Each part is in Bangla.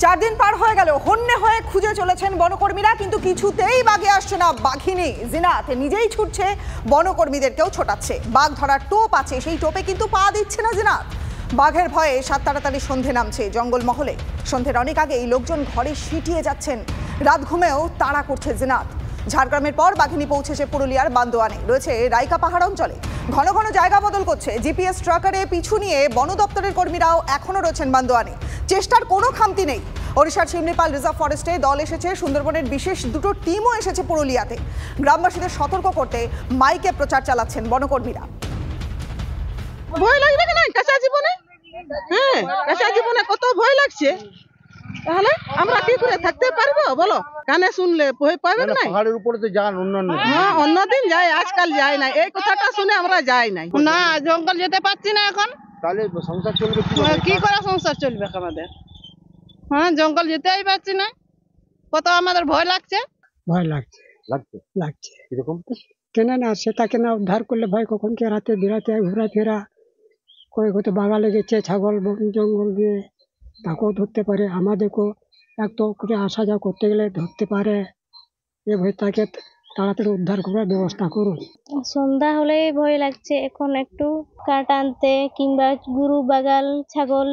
4 দিন পার হয়ে গেল, হন্যে হয়ে খুঁজে চলেছেন বনকর্মীরা, কিন্তু কিছুতেই বাঘে আসছে না বাঘিনী জিনাত। নিজেই ছুটছে, বনকর্মীদেরকেও ছোটাচ্ছে। বাঘ ধরার টোপ আছে, সেই টোপে কিন্তু পা দিচ্ছে না জিনাত। বাঘের ভয়ে সাত তাড়াতাড়ি সন্ধে নামছে জঙ্গলমহলে। সন্ধ্যের অনেক আগেই লোকজন ঘরে সিটিয়ে যাচ্ছেন। রাত ঘুমেও তাড়া করছে জিনাত। ঝাড়গ্রামের পর বাঘিনী পৌঁছেছে পুরুলিয়ার বান্দোয়ানে, রয়েছে রাইকা পাহাড় অঞ্চলে। ঘন ঘন জায়গা বদল করছে জিপিএস ট্রাকারে পিছু নিয়ে বন দপ্তরের কর্মীরাও এখনো রয়েছেন বান্দোয়ানে। চেষ্টার কোনো খামতি নেই। ওড়িশার শিমলিপাল রিজার্ভ ফরেস্টে দল এসেছে, সুন্দরবনের বিশেষ দুটো টিমও এসেছে পুরুলিয়াতে। গ্রামবাসীদের সতর্ক করতে মাইকে প্রচার চালাচ্ছেন বনকর্মীরা। ভয় লাগবে না কাঁচা জীবনে? হ্যাঁ, কাঁচা জীবনে কত ভয় লাগছে। তাহলে আমরা কি করে থাকতে পারবো বলো? কানে শুনলে ভয় পাবে না? পাহাড়ের উপরে তো যান অন্যান্য। হ্যাঁ, অন্যদিন যাই, আজকাল যাই না। এই কথাটা শুনে আমরা যাই নাই। না, জঙ্গল যেতে পারছি না এখন। তাহলে সংসার চলবে কি করে সংসার চলবে আমাদের? হ্যাঁ, জঙ্গল যেতেই পারছি না। কত আমাদের ভয় লাগছে। ভয় লাগছে লাগছে লাগছে এরকম কেন না সেটাকে না উদ্ধার করলে ভয় কখন কে রাতে বিরাতে ঘোরাফেরা কয়েক হয়তো বাঘা লেগেছে, ছাগল জঙ্গল দিয়ে তাকেও ধরতে পারে, আমাদেরকেও একটু করে আসা যাওয়া করতে গেলে ধরতে পারে। এ ভয় তাকে তাড়াতাড়ি উদ্ধার করার ব্যবস্থা করুন। সন্ধ্যা হলেই ভয় লাগছে। এখন একটু কাঠ আনতে কিংবা গরু বাগাল ছাগল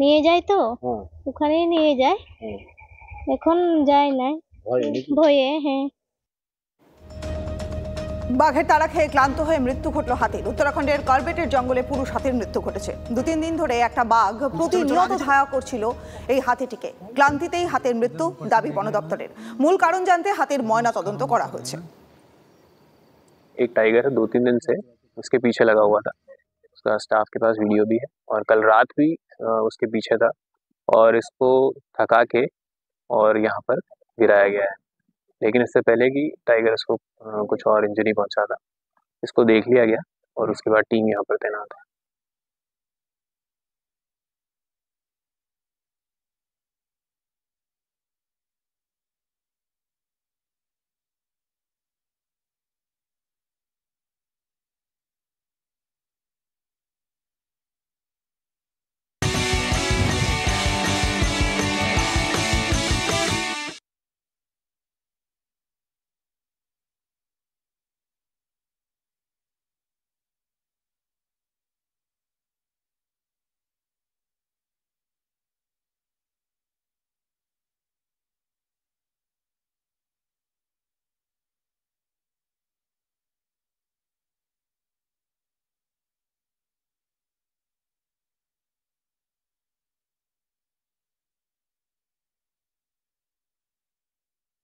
নিয়ে যায় তো ওখানেই নিয়ে যায়। এখন যায় না ভয়ে। হ্যাঁ, বাঘের তাড়া খেয়ে ক্লান্ত হয়ে মৃত্যু ঘটল হাতির। উত্তরাখণ্ডের কার্বেটের জঙ্গলে পুরুষ হাতির মৃত্যু ঘটেছে। 2-3 দিন ধরে একটা বাঘ প্রতিনিয়ত ধাওয়া করছিল এই হাতিটিকে। ক্লান্তিতেই হাতির মৃত্যু, দাবি বন দপ্তরের। মূল কারণ জানতে হাতির ময়না তদন্ত করা হয়েছে। एक टाइगर है 2-3 दिन से उसके पीछे लगा हुआ था। उसका स्टाफ के पास वीडियो भी है और कल रात भी उसके पीछे था और इसको थका के और यहाँ पर गिराया गया है। लेकिन इससे पहले कि टाइगर इसको कुछ और इंजरी पहुंचा था, इसको देख लिया गया और उसके बाद टीम यहाँ पर तैनात है।